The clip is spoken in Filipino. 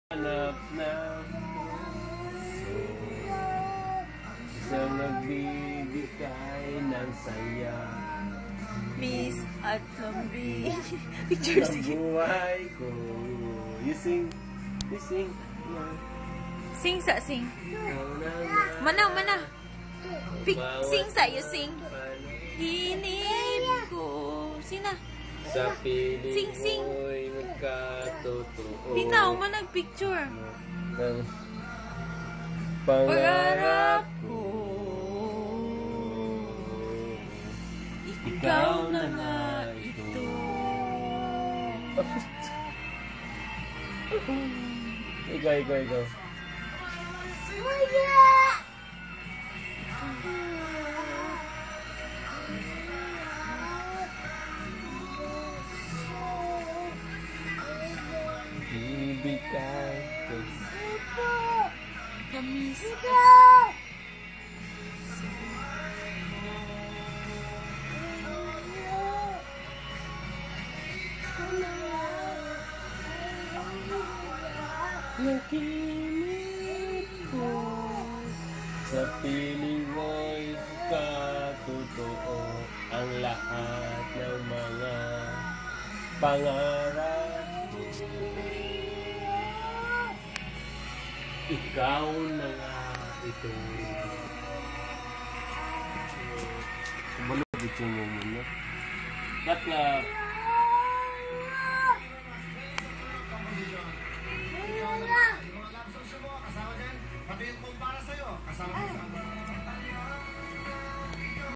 Hanap na puso, isang nagbibigay ng saya. Miss at lambi. Picture Sa buhay ko. You sing. Sing sa sing. Mana. Sing sa you sing. Hinip ko. Sing na. Sa piling Sing. mo'y magkatotoo. Tinaw man nagpicture. Ng pangarap ko. Ikaw na nga ito. Ikaw. Ibigay ko. Kamis. Nakinig ko sa piling mo'y katotoo ang lahat ng mga pangarap ko. Ikaw na nga ito. Sumalog ito mo muna. Katlap. Kasama din. Sabihin mo para sa'yo. Kasama din.